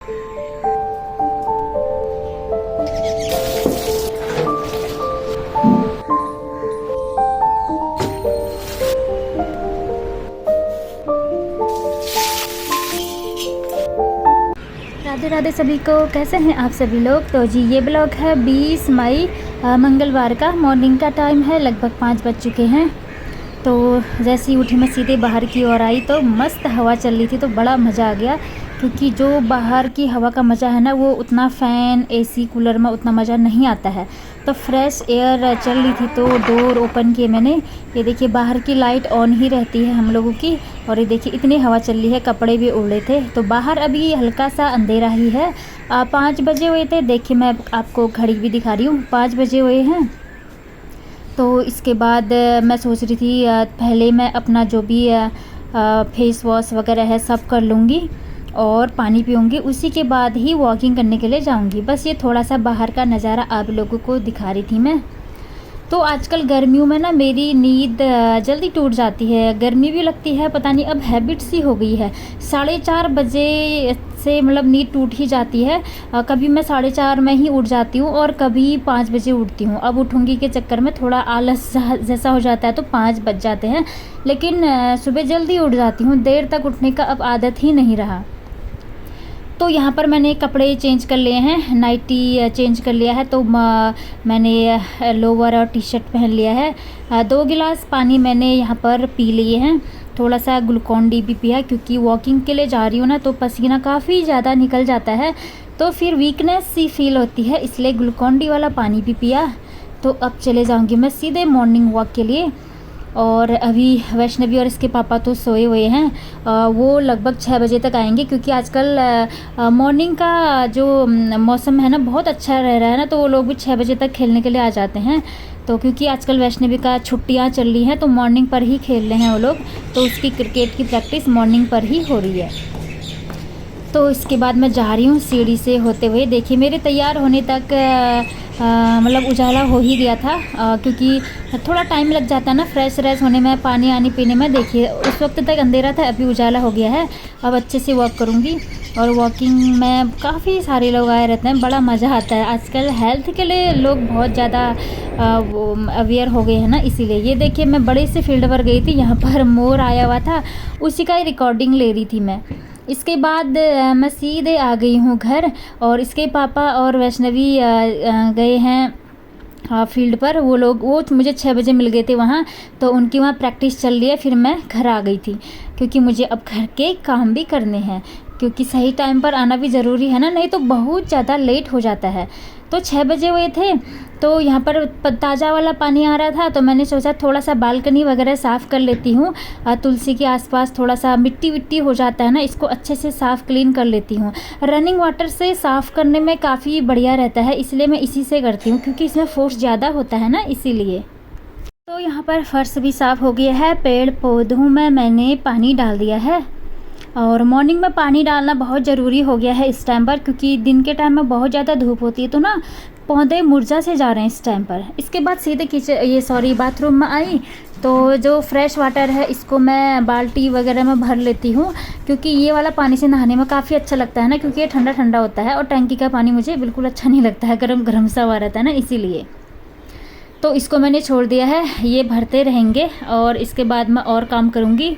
राधे राधे सभी को, कैसे हैं आप सभी लोग। तो जी ये ब्लॉग है 20 मई मंगलवार का। मॉर्निंग का टाइम है, लगभग 5 बज चुके हैं। तो जैसे ही उठी मैं सीधे बाहर की ओर आई तो मस्त हवा चल रही थी, तो बड़ा मज़ा आ गया। क्योंकि जो बाहर की हवा का मज़ा है ना, वो उतना फ़ैन एसी कूलर में उतना मज़ा नहीं आता है। तो फ्रेश एयर चल रही थी, तो डोर ओपन किए मैंने। ये देखिए बाहर की लाइट ऑन ही रहती है हम लोगों की, और ये देखिए इतनी हवा चल रही है, कपड़े भी उड़े थे। तो बाहर अभी हल्का सा अंधेरा ही है। 5 बजे हुए थे। देखिए मैं आपको घड़ी भी दिखा रही हूँ, 5 बजे हुए हैं। तो इसके बाद मैं सोच रही थी पहले मैं अपना जो भी फेस वॉश वगैरह है सब कर लूँगी और पानी पीऊँगी, उसी के बाद ही वॉकिंग करने के लिए जाऊँगी। बस ये थोड़ा सा बाहर का नज़ारा आप लोगों को दिखा रही थी मैं। तो आजकल गर्मियों में ना मेरी नींद जल्दी टूट जाती है, गर्मी भी लगती है, पता नहीं अब हैबिट सी हो गई है। 4:30 बजे से मतलब नींद टूट ही जाती है। कभी मैं 4:30 में ही उठ जाती हूँ और कभी 5 बजे उठती हूँ। अब उठूँगी के चक्कर में थोड़ा आलस जैसा हो जाता है, तो 5 बज जाते हैं। लेकिन सुबह जल्दी उठ जाती हूँ, देर तक उठने का अब आदत ही नहीं रहा। तो यहाँ पर मैंने कपड़े चेंज कर लिए हैं, नाइटी चेंज कर लिया है। तो मैंने लोवर और टी शर्ट पहन लिया है। 2 गिलास पानी मैंने यहाँ पर पी लिए हैं। थोड़ा सा ग्लूकॉन डी भी पिया, क्योंकि वॉकिंग के लिए जा रही हूँ ना, तो पसीना काफ़ी ज़्यादा निकल जाता है, तो फिर वीकनेस सी फील होती है, इसलिए ग्लूकॉन डी वाला पानी भी पिया। तो अब चले जाऊँगी मैं सीधे मॉर्निंग वॉक के लिए। और अभी वैष्णवी और इसके पापा तो सोए हुए हैं। वो लगभग 6 बजे तक आएंगे, क्योंकि आजकल मॉर्निंग का जो मौसम है ना बहुत अच्छा रह रहा है ना, तो वो लोग भी 6 बजे तक खेलने के लिए आ जाते हैं। तो क्योंकि आजकल वैष्णवी का छुट्टियां चल रही हैं, तो मॉर्निंग पर ही खेल रहे हैं वो लोग। तो उसकी क्रिकेट की प्रैक्टिस मॉर्निंग पर ही हो रही है। तो इसके बाद मैं जा रही हूँ सीढ़ी से होते हुए। देखिए मेरे तैयार होने तक मतलब उजाला हो ही गया था, क्योंकि थोड़ा टाइम लग जाता है ना फ्रेश व्रेश होने में, पानी आनी पीने में। देखिए उस वक्त तक अंधेरा था, अभी उजाला हो गया है। अब अच्छे से वॉक करूँगी। और वॉकिंग में काफ़ी सारे लोग आए रहते हैं, बड़ा मज़ा आता है। आजकल हेल्थ के लिए लोग बहुत ज़्यादा वो अवेयर हो गए हैं ना, इसीलिए। ये देखिए मैं बड़े से फील्ड पर गई थी, यहाँ पर मोर आया हुआ था, उसी का ही रिकॉर्डिंग ले रही थी मैं। इसके बाद मैं सीधे आ गई हूँ घर। और इसके पापा और वैष्णवी गए हैं फील्ड पर। वो मुझे 6 बजे मिल गए थे वहाँ, तो उनकी वहाँ प्रैक्टिस चल रही है। फिर मैं घर आ गई थी, क्योंकि मुझे अब घर के काम भी करने हैं, क्योंकि सही टाइम पर आना भी ज़रूरी है ना, नहीं तो बहुत ज़्यादा लेट हो जाता है। तो 6 बजे हुए थे, तो यहाँ पर ताज़ा वाला पानी आ रहा था, तो मैंने सोचा थोड़ा सा बालकनी वगैरह साफ़ कर लेती हूँ। तुलसी के आसपास थोड़ा सा मिट्टी विट्टी हो जाता है ना, इसको अच्छे से साफ़ क्लीन कर लेती हूँ। रनिंग वाटर से साफ़ करने में काफ़ी बढ़िया रहता है, इसलिए मैं इसी से करती हूँ, क्योंकि इसमें फोर्स ज़्यादा होता है ना, इसीलिए। तो यहाँ पर फर्श भी साफ़ हो गया है। पेड़ पौधों में मैंने पानी डाल दिया है। और मॉर्निंग में पानी डालना बहुत ज़रूरी हो गया है इस टाइम पर, क्योंकि दिन के टाइम में बहुत ज़्यादा धूप होती है, तो ना पौधे मुरझा से जा रहे हैं इस टाइम पर। इसके बाद सीधे बाथरूम में आई, तो जो फ्रेश वाटर है इसको मैं बाल्टी वगैरह में भर लेती हूँ, क्योंकि ये वाला पानी से नहाने में काफ़ी अच्छा लगता है ना, क्योंकि ये ठंडा ठंडा होता है। और टंकी का पानी मुझे बिल्कुल अच्छा नहीं लगता है, गर्म गर्म सा हुआ रहता है ना, इसीलिए। तो इसको मैंने छोड़ दिया है, ये भरते रहेंगे और इसके बाद मैं और काम करूँगी।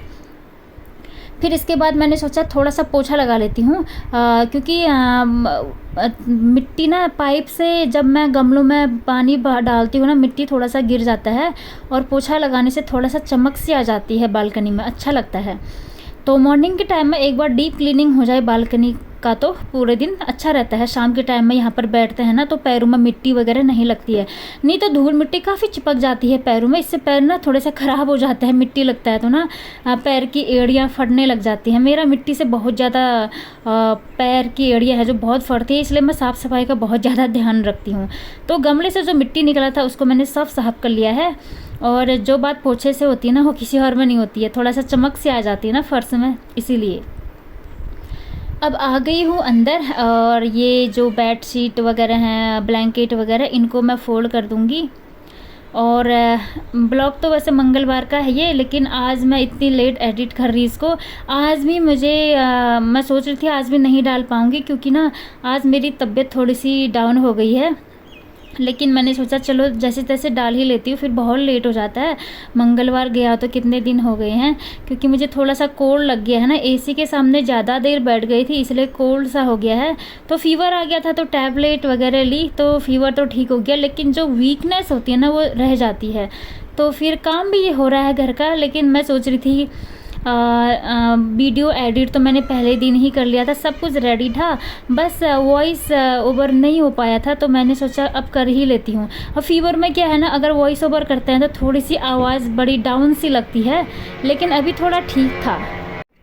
फिर इसके बाद मैंने सोचा थोड़ा सा पोछा लगा लेती हूँ, क्योंकि मिट्टी ना पाइप से जब मैं गमलों में पानी डालती हूँ ना, मिट्टी थोड़ा सा गिर जाता है, और पोछा लगाने से थोड़ा सा चमक सी आ जाती है बालकनी में, अच्छा लगता है। तो मॉर्निंग के टाइम में एक बार डीप क्लीनिंग हो जाए बालकनी का, तो पूरे दिन अच्छा रहता है। शाम के टाइम में यहाँ पर बैठते हैं ना, तो पैरों में मिट्टी वगैरह नहीं लगती है, नहीं तो धूल मिट्टी काफ़ी चिपक जाती है पैरों में, इससे पैर ना थोड़े से ख़राब हो जाते हैं, मिट्टी लगता है तो ना पैर की एड़ियाँ फटने लग जाती हैं। मेरा मिट्टी से बहुत ज़्यादा पैर की एड़ियाँ है जो बहुत फटती है, इसलिए मैं साफ़ सफाई का बहुत ज़्यादा ध्यान रखती हूँ। तो गमले से जो मिट्टी निकला था उसको मैंने सब साफ कर लिया है। और जो बात पोछे से होती है ना, वो किसी और में नहीं होती है, थोड़ा सा चमक से आ जाती है ना फर्श में, इसीलिए। अब आ गई हूँ अंदर, और ये जो बेड शीट वगैरह हैं, ब्लैंकेट वगैरह, इनको मैं फोल्ड कर दूँगी। और ब्लॉग तो वैसे मंगलवार का है ये, लेकिन आज मैं इतनी लेट एडिट कर रही इसको। आज भी मुझे मैं सोच रही थी आज भी नहीं डाल पाऊँगी, क्योंकि ना आज मेरी तबीयत थोड़ी सी डाउन हो गई है। लेकिन मैंने सोचा चलो जैसे तैसे डाल ही लेती हूँ, फिर बहुत लेट हो जाता है। मंगलवार गया तो कितने दिन हो गए हैं, क्योंकि मुझे थोड़ा सा कोल्ड लग गया है ना, एसी के सामने ज़्यादा देर बैठ गई थी, इसलिए कोल्ड सा हो गया है। तो फीवर आ गया था तो टैबलेट वगैरह ली तो फीवर तो ठीक हो गया, लेकिन जो वीकनेस होती है ना वो रह जाती है। तो फिर काम भी ये हो रहा है घर का, लेकिन मैं सोच रही थी वीडियो एडिट तो मैंने पहले दिन ही कर लिया था, सब कुछ रेडी था, बस वॉइस ओवर नहीं हो पाया था, तो मैंने सोचा अब कर ही लेती हूँ। और फीवर में क्या है ना, अगर वॉइस ओवर करते हैं तो थोड़ी सी आवाज़ बड़ी डाउन सी लगती है, लेकिन अभी थोड़ा ठीक था,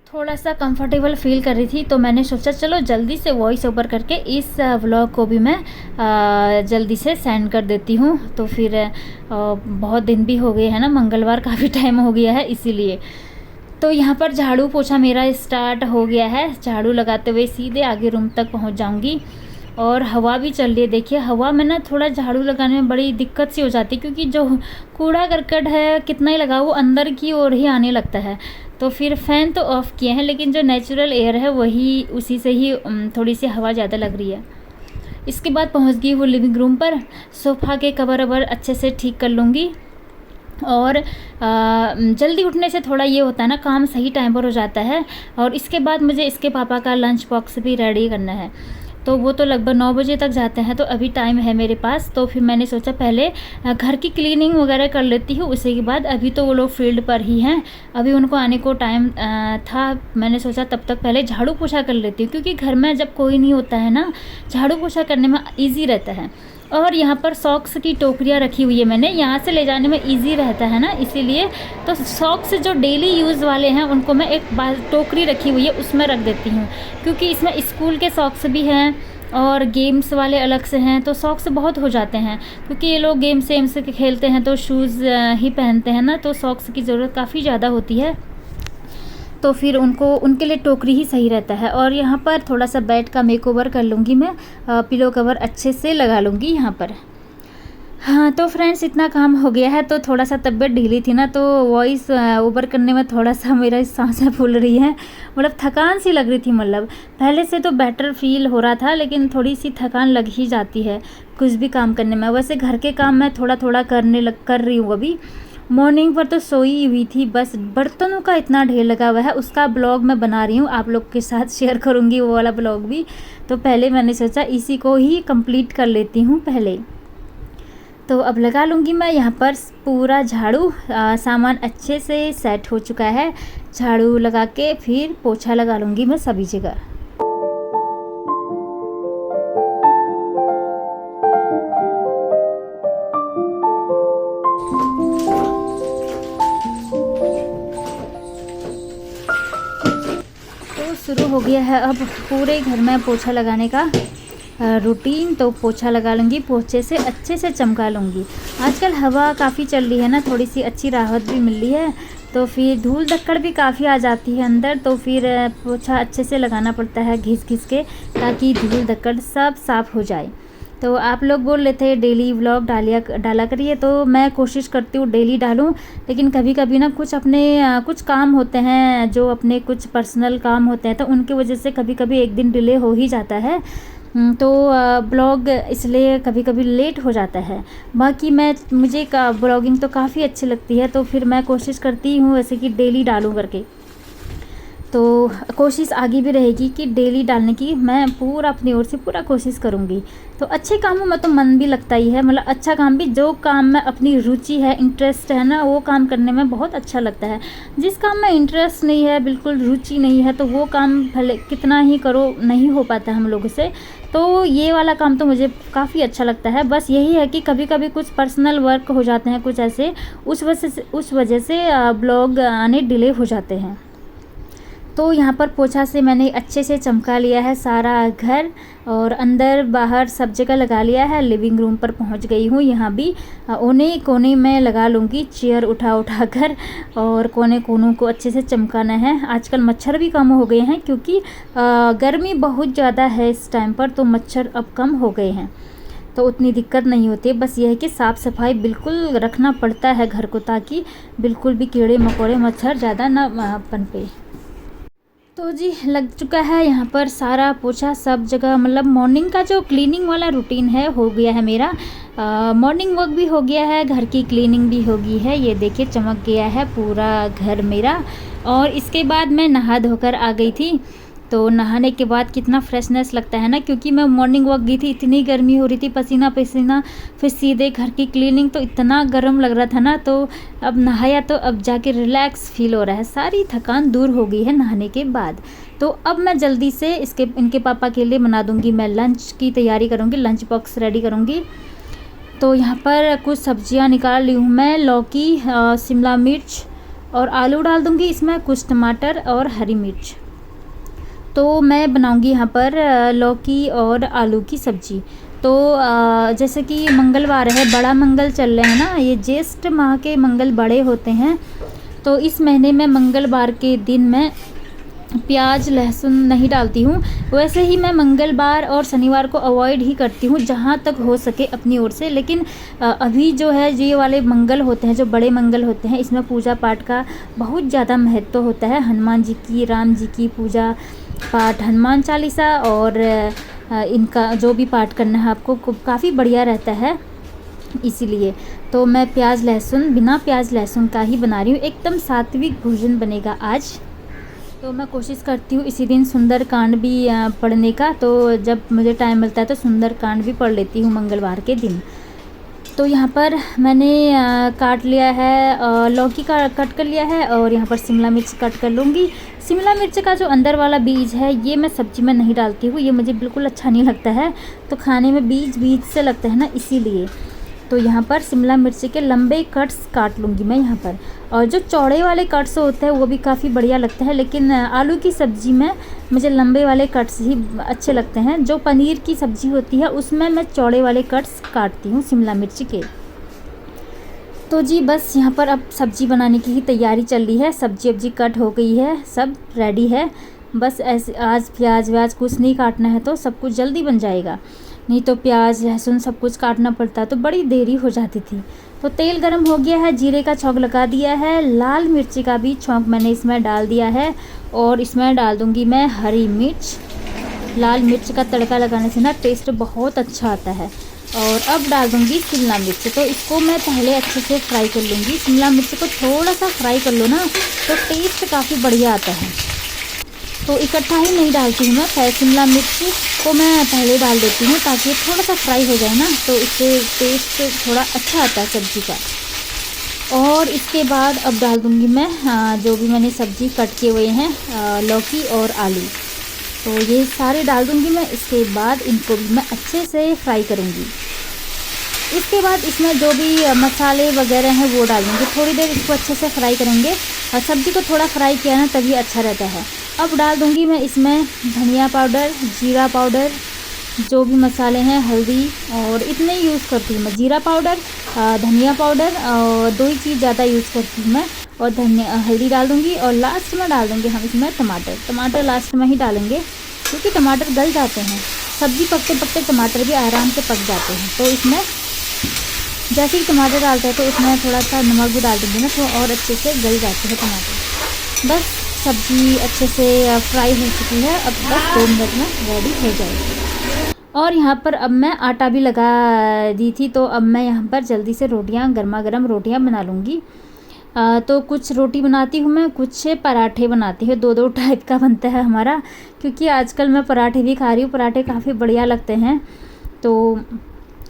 थोड़ा सा कंफर्टेबल फील कर रही थी। तो मैंने सोचा चलो जल्दी से वॉइस ओवर करके इस व्लॉग को भी मैं जल्दी से सेंड कर देती हूँ। तो फिर बहुत दिन भी हो गए हैं ना, मंगलवार काफ़ी टाइम हो गया है इसीलिए। तो यहाँ पर झाड़ू पोछा मेरा स्टार्ट हो गया है, झाड़ू लगाते हुए सीधे आगे रूम तक पहुँच जाऊँगी। और हवा भी चल रही है, देखिए हवा में ना थोड़ा झाड़ू लगाने में बड़ी दिक्कत सी हो जाती है, क्योंकि जो कूड़ा करकट है कितना ही लगाओ वो अंदर की ओर ही आने लगता है। तो फिर फ़ैन तो ऑफ़ किए हैं, लेकिन जो नेचुरल एयर है वही उसी से ही थोड़ी सी हवा ज़्यादा लग रही है। इसके बाद पहुँच गई वो लिविंग रूम पर, सोफ़ा के कवर ववर अच्छे से ठीक कर लूँगी। और जल्दी उठने से थोड़ा ये होता है ना, काम सही टाइम पर हो जाता है। और इसके बाद मुझे इसके पापा का लंच बॉक्स भी रेडी करना है, तो वो तो लगभग 9 बजे तक जाते हैं, तो अभी टाइम है मेरे पास। तो फिर मैंने सोचा पहले घर की क्लीनिंग वगैरह कर लेती हूँ, उसी के बाद अभी तो वो लोग फील्ड पर ही हैं, अभी उनको आने को टाइम था। मैंने सोचा तब तक पहले झाड़ू पोछा कर लेती हूँ, क्योंकि घर में जब कोई नहीं होता है ना, झाड़ू पोछा करने में ईजी रहता है। और यहाँ पर सॉक्स की टोकरियाँ रखी हुई है मैंने, यहाँ से ले जाने में इजी रहता है ना, इसीलिए। तो सॉक्स जो डेली यूज़ वाले हैं उनको मैं एक टोकरी रखी हुई है उसमें रख देती हूँ, क्योंकि इसमें स्कूल के सॉक्स भी हैं और गेम्स वाले अलग से हैं, तो सॉक्स बहुत हो जाते हैं, क्योंकि ये लोग गेम्स वेम्स खेलते हैं तो शूज़ ही पहनते हैं ना, तो सॉक्स की ज़रूरत काफ़ी ज़्यादा होती है। तो फिर उनके लिए टोकरी ही सही रहता है। और यहाँ पर थोड़ा सा बेड का मेकओवर कर लूँगी मैं, पिलो कवर अच्छे से लगा लूँगी यहाँ पर। हाँ तो फ्रेंड्स इतना काम हो गया है, तो थोड़ा सा तबीयत ढीली थी ना, तो वॉइस ओवर करने में थोड़ा सा मेरा सांसें फूल रही हैं, मतलब थकान सी लग रही थी। मतलब पहले से तो बेटर फील हो रहा था, लेकिन थोड़ी सी थकान लग ही जाती है कुछ भी काम करने में। वैसे घर के काम मैं थोड़ा थोड़ा कर रही हूँ अभी। मॉर्निंग पर तो सोई हुई थी, बस बर्तनों का इतना ढेर लगा हुआ है, उसका ब्लॉग मैं बना रही हूँ, आप लोग के साथ शेयर करूँगी वो वाला ब्लॉग भी। तो पहले मैंने सोचा इसी को ही कंप्लीट कर लेती हूँ पहले। तो अब लगा लूँगी मैं यहाँ पर पूरा झाड़ू, सामान अच्छे से सेट हो चुका है, झाड़ू लगा के फिर पोछा लगा लूँगी मैं सभी जगह। शुरू हो गया है अब पूरे घर में पोछा लगाने का रूटीन। तो पोछा लगा लूँगी, पोछे से अच्छे से चमका लूँगी। आजकल हवा काफ़ी चल रही है ना, थोड़ी सी अच्छी राहत भी मिल रही है, तो फिर धूल धक्कड़ भी काफ़ी आ जाती है अंदर, तो फिर पोछा अच्छे से लगाना पड़ता है घिस घिस के, ताकि धूल धक्कड़ सब साफ़ हो जाए। तो आप लोग बोल रहे थे डेली व्लॉग डाला करिए, तो मैं कोशिश करती हूँ डेली डालूँ, लेकिन कभी कभी ना कुछ काम होते हैं, जो अपने कुछ पर्सनल काम होते हैं, तो उनकी वजह से कभी कभी एक दिन डिले हो ही जाता है। तो ब्लॉग इसलिए कभी कभी लेट हो जाता है। बाकी मुझे ब्लॉगिंग तो काफ़ी अच्छी लगती है, तो फिर मैं कोशिश करती हूँ वैसे कि डेली डालूँ करके। तो कोशिश आगे भी रहेगी कि डेली डालने की मैं पूरा अपनी ओर से पूरा कोशिश करूँगी। तो अच्छे कामों में तो मन भी लगता ही है, मतलब अच्छा काम भी, जो काम में अपनी रुचि है, इंटरेस्ट है ना, वो काम करने में बहुत अच्छा लगता है। जिस काम में इंटरेस्ट नहीं है, बिल्कुल रुचि नहीं है, तो वो काम भले कितना ही करो नहीं हो पाता हम लोगों से। तो ये वाला काम तो मुझे काफ़ी अच्छा लगता है। बस यही है कि कभी कभी कुछ पर्सनल वर्क हो जाते हैं कुछ ऐसे, उस वजह से ब्लॉग आने डिले हो जाते हैं। तो यहाँ पर पोछा से मैंने अच्छे से चमका लिया है सारा घर, और अंदर बाहर सब जगह लगा लिया है। लिविंग रूम पर पहुँच गई हूँ, यहाँ भी कोने कोने में लगा लूँगी चेयर उठा कर, और कोने कोनों को अच्छे से चमकाना है। आजकल मच्छर भी कम हो गए हैं, क्योंकि गर्मी बहुत ज़्यादा है इस टाइम पर, तो मच्छर अब कम हो गए हैं। तो उतनी दिक्कत नहीं होती है। बस ये है कि साफ़ सफाई बिल्कुल रखना पड़ता है घर को, ताकि बिल्कुल भी कीड़े मकोड़े मच्छर ज़्यादा ना पनपे। तो जी लग चुका है यहाँ पर सारा पोछा सब जगह, मतलब मॉर्निंग का जो क्लीनिंग वाला रूटीन है हो गया है मेरा। मॉर्निंग वॉक भी हो गया है, घर की क्लीनिंग भी हो गई है। ये देखिए चमक गया है पूरा घर मेरा। और इसके बाद मैं नहा धोकर आ गई थी। तो नहाने के बाद कितना फ्रेशनेस लगता है ना, क्योंकि मैं मॉर्निंग वॉक गई थी, इतनी गर्मी हो रही थी, पसीना पसीना, फिर सीधे घर की क्लीनिंग, तो इतना गर्म लग रहा था ना। तो अब नहाया तो अब जाके रिलैक्स फील हो रहा है, सारी थकान दूर हो गई है नहाने के बाद। तो अब मैं जल्दी से इनके पापा के लिए बना दूँगी, मैं लंच की तैयारी करूँगी, लंच बॉक्स रेडी करूँगी। तो यहाँ पर कुछ सब्जियाँ निकाल ली हूँ मैं, लौकी, शिमला मिर्च और आलू डाल दूँगी इसमें, कुछ टमाटर और हरी मिर्च। तो मैं बनाऊंगी यहाँ पर लौकी और आलू की सब्ज़ी। तो जैसे कि मंगलवार है, बड़ा मंगल चल रहे हैं ना, ये ज्येष्ठ माह के मंगल बड़े होते हैं। तो इस महीने में मंगलवार के दिन मैं प्याज लहसुन नहीं डालती हूँ। वैसे ही मैं मंगलवार और शनिवार को अवॉइड ही करती हूँ जहाँ तक हो सके अपनी ओर से। लेकिन अभी जो है ये वाले मंगल होते हैं, जो बड़े मंगल होते हैं, इसमें पूजा पाठ का बहुत ज़्यादा महत्व होता है। हनुमान जी की, राम जी की पूजा पाठ, हनुमान चालीसा और इनका जो भी पाठ करना है आपको काफ़ी बढ़िया रहता है। इसीलिए तो मैं प्याज लहसुन, बिना प्याज लहसुन का ही बना रही हूँ। एकदम सात्विक भोजन बनेगा आज। तो मैं कोशिश करती हूँ इसी दिन सुंदर कांड भी पढ़ने का। तो जब मुझे टाइम मिलता है तो सुंदर कांड भी पढ़ लेती हूँ मंगलवार के दिन। तो यहाँ पर मैंने काट लिया है, लौकी का कट कर लिया है, और यहाँ पर शिमला मिर्च कट कर लूँगी। शिमला मिर्च का जो अंदर वाला बीज है ये मैं सब्ज़ी में नहीं डालती हूँ, ये मुझे बिल्कुल अच्छा नहीं लगता है। तो खाने में बीज बीज से लगता है ना, इसीलिए। तो यहाँ पर शिमला मिर्च के लंबे कट्स काट लूँगी मैं यहाँ पर। और जो चौड़े वाले कट्स होते हैं वो भी काफ़ी बढ़िया लगते हैं, लेकिन आलू की सब्ज़ी में मुझे लंबे वाले कट्स ही अच्छे लगते हैं। जो पनीर की सब्ज़ी होती है उसमें मैं चौड़े वाले कट्स काटती हूँ शिमला मिर्च के। तो जी बस यहाँ पर अब सब्ज़ी बनाने की ही तैयारी चल रही है। सब्जी वब्जी कट हो गई है, सब रेडी है। बस ऐसे आज प्याज व्याज कुछ नहीं काटना है तो सब कुछ जल्दी बन जाएगा। नहीं तो प्याज लहसुन सब कुछ काटना पड़ता तो बड़ी देरी हो जाती थी। तो तेल गरम हो गया है, जीरे का छौंक लगा दिया है, लाल मिर्ची का भी छौंक मैंने इसमें डाल दिया है। और इसमें डाल दूँगी मैं हरी मिर्च। लाल मिर्च का तड़का लगाने से ना टेस्ट बहुत अच्छा आता है। और अब डाल दूँगी शिमला मिर्च। तो इसको मैं पहले अच्छे से फ्राई कर लूँगी। शिमला मिर्च को थोड़ा सा फ्राई कर लो ना तो टेस्ट काफ़ी बढ़िया आता है। तो इकट्ठा ही नहीं डालती हूँ मैं, शिमला मिर्च को मैं पहले डाल देती हूँ ताकि थोड़ा सा फ्राई हो जाए ना, तो इससे टेस्ट थोड़ा अच्छा आता है सब्ज़ी का। और इसके बाद अब डाल दूँगी मैं जो भी मैंने सब्ज़ी कट किए हुए हैं, लौकी और आलू। तो ये सारे डाल दूँगी मैं। इसके बाद इनको भी मैं अच्छे से फ्राई करूँगी। इसके बाद इसमें जो भी मसाले वगैरह हैं वो डाल दूँगी। थोड़ी देर इसको अच्छे से फ्राई करेंगे, और सब्ज़ी को थोड़ा फ्राई किया ना तभी अच्छा रहता है। अब डाल दूँगी मैं इसमें धनिया पाउडर, जीरा पाउडर, जो भी मसाले हैं, हल्दी, और इतने ही यूज़ करती हूँ मैं। जीरा पाउडर, धनिया पाउडर, और दो ही चीज़ ज़्यादा यूज़ करती हूँ मैं। और हल्दी डाल दूँगी, और लास्ट में डाल दूँगी हम इसमें टमाटर लास्ट में ही डालेंगे, क्योंकि टमाटर गल जाते हैं। सब्ज़ी पकते पकते टमाटर भी आराम से पक जाते हैं। तो इसमें जैसे ही टमाटर डालते हैं तो उसमें थोड़ा सा नमक भी डाल देंगे ना, तो और अच्छे से गल जाते हैं टमाटर। बस सब्ज़ी अच्छे से फ्राई हो चुकी है, अब बस 2 मिनट में रेडी हो जाएगी। और यहाँ पर अब मैं आटा भी लगा दी थी, तो अब मैं यहाँ पर जल्दी से रोटियाँ, गर्मा गर्म रोटियाँ बना लूँगी। तो कुछ रोटी बनाती हूँ मैं, कुछ पराठे बनाती हूँ। 2-2 टाइप का बनता है हमारा, क्योंकि आजकल मैं पराठे भी खा रही हूँ। पराठे काफ़ी बढ़िया लगते हैं। तो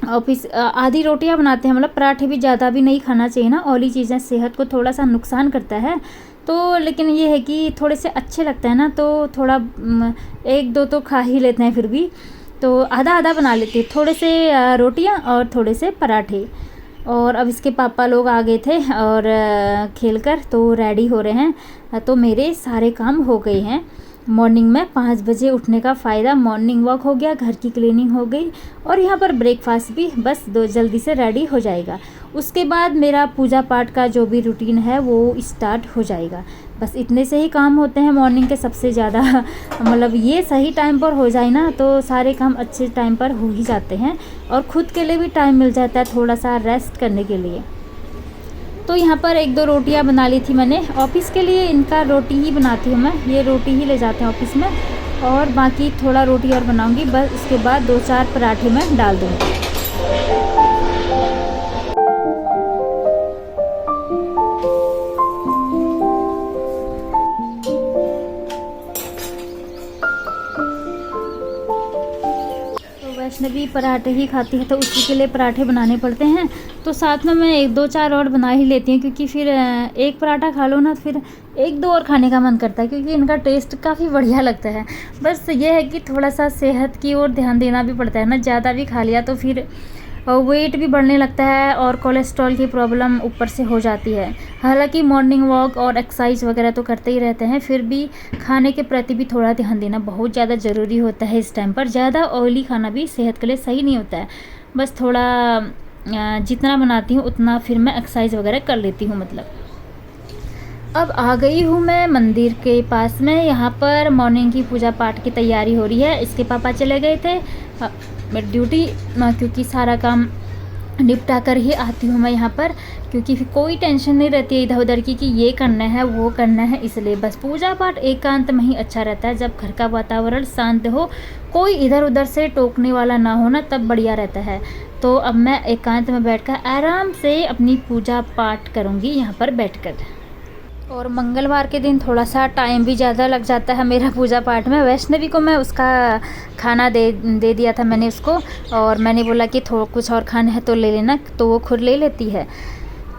ऑफिस आधी रोटियां बनाते हैं, मतलब पराठे भी ज़्यादा भी नहीं खाना चाहिए ना, ऑयली चीज़ें सेहत को थोड़ा सा नुकसान करता है। तो लेकिन ये है कि थोड़े से अच्छे लगते हैं ना, तो थोड़ा 1-2 तो खा ही लेते हैं फिर भी। तो आधा आधा बना लेते हैं, थोड़े से रोटियां और थोड़े से पराठे। और अब इसके पापा लोग आ गए थे और खेलकर तो रेडी हो रहे हैं। तो मेरे सारे काम हो गए हैं। मॉर्निंग में 5 बजे उठने का फ़ायदा, मॉर्निंग वॉक हो गया, घर की क्लीनिंग हो गई, और यहाँ पर ब्रेकफास्ट भी बस जल्दी से रेडी हो जाएगा। उसके बाद मेरा पूजा पाठ का जो भी रूटीन है वो स्टार्ट हो जाएगा। बस इतने से ही काम होते हैं मॉर्निंग के सबसे ज़्यादा। मतलब ये सही टाइम पर हो जाए ना तो सारे काम अच्छे टाइम पर हो ही जाते हैं और ख़ुद के लिए भी टाइम मिल जाता है थोड़ा सा रेस्ट करने के लिए। तो यहाँ पर 1-2 रोटियाँ बना ली थी मैंने। ऑफिस के लिए इनका रोटी ही बनाती हूँ मैं, ये रोटी ही ले जाते हैं ऑफिस में, और बाकी थोड़ा रोटी और बनाऊँगी बस। उसके बाद 2-4 पराठे मैं डाल दूँगी। वैष्णवी पराठे ही खाती है तो उसी के लिए पराठे बनाने पड़ते हैं, तो साथ में मैं 1-2-4 और बना ही लेती हूँ, क्योंकि फिर एक पराठा खा लो ना फिर 1-2 और खाने का मन करता है, क्योंकि इनका टेस्ट काफ़ी बढ़िया लगता है। बस ये है कि थोड़ा सा सेहत की ओर ध्यान देना भी पड़ता है ना, ज़्यादा भी खा लिया तो फिर वेट भी बढ़ने लगता है और कोलेस्ट्रॉल की प्रॉब्लम ऊपर से हो जाती है। हालांकि मॉर्निंग वॉक और एक्सरसाइज वगैरह तो करते ही रहते हैं, फिर भी खाने के प्रति भी थोड़ा ध्यान देना बहुत ज़्यादा ज़रूरी होता है इस टाइम पर। ज़्यादा ऑयली खाना भी सेहत के लिए सही नहीं होता है। बस थोड़ा जितना बनाती हूँ उतना फिर मैं एक्सरसाइज वगैरह कर लेती हूँ। मतलब अब आ गई हूँ मैं मंदिर के पास में। यहाँ पर मॉर्निंग की पूजा पाठ की तैयारी हो रही है। इसके पापा चले गए थे मेरी ड्यूटी, क्योंकि सारा काम निपटा कर ही आती हूँ मैं यहाँ पर, क्योंकि फिर कोई टेंशन नहीं रहती है इधर उधर की कि ये करना है वो करना है। इसलिए बस पूजा पाठ एकांत में ही अच्छा रहता है, जब घर का वातावरण शांत हो, कोई इधर उधर से टोकने वाला ना हो ना, तब बढ़िया रहता है। तो अब मैं एकांत में बैठकर आराम से अपनी पूजा पाठ करूँगी यहाँ पर बैठकर। और मंगलवार के दिन थोड़ा सा टाइम भी ज़्यादा लग जाता है मेरा पूजा पाठ में। वैष्णवी को मैं उसका खाना दे दिया था मैंने उसको, और मैंने बोला कि थोड़ा कुछ और खाना है तो ले लेना, तो वो खुद ले लेती है।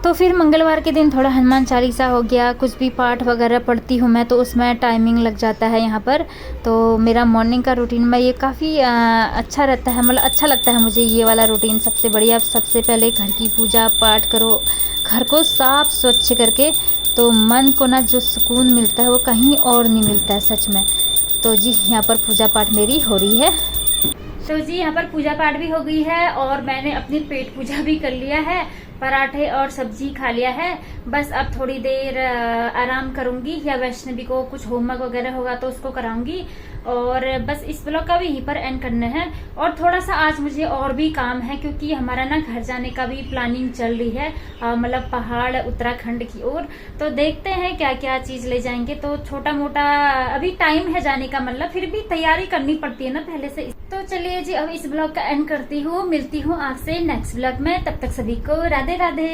तो फिर मंगलवार के दिन थोड़ा हनुमान चालीसा हो गया, कुछ भी पाठ वगैरह पढ़ती हूँ मैं, तो उसमें टाइमिंग लग जाता है यहाँ पर। तो मेरा मॉर्निंग का रूटीन में ये काफ़ी अच्छा रहता है, मतलब अच्छा लगता है मुझे ये वाला रूटीन सबसे बढ़िया। सबसे पहले घर की पूजा पाठ करो, घर को साफ़ स्वच्छ करके, तो मन को ना जो सुकून मिलता है वो कहीं और नहीं मिलता है सच में। तो जी यहाँ पर पूजा पाठ मेरी हो रही है। तो जी यहाँ पर पूजा पाठ भी हो गई है और मैंने अपनी पेट पूजा भी कर लिया है, पराठे और सब्जी खा लिया है। बस अब थोड़ी देर आराम करूंगी, या वैष्णवी को कुछ होमवर्क वगैरह होगा तो उसको कराऊंगी, और बस इस ब्लॉग का भी यहीं पर एंड करना है। और थोड़ा सा आज मुझे और भी काम है, क्योंकि हमारा ना घर जाने का भी प्लानिंग चल रही है, मतलब पहाड़ उत्तराखंड की ओर। तो देखते हैं क्या क्या चीज ले जाएंगे। तो छोटा मोटा अभी टाइम है जाने का, मतलब फिर भी तैयारी करनी पड़ती है ना पहले से। तो चलिए जी अब इस ब्लॉग का एंड करती हूँ, मिलती हूँ आपसे नेक्स्ट ब्लॉग में। तब तक सभी को राधे राधे।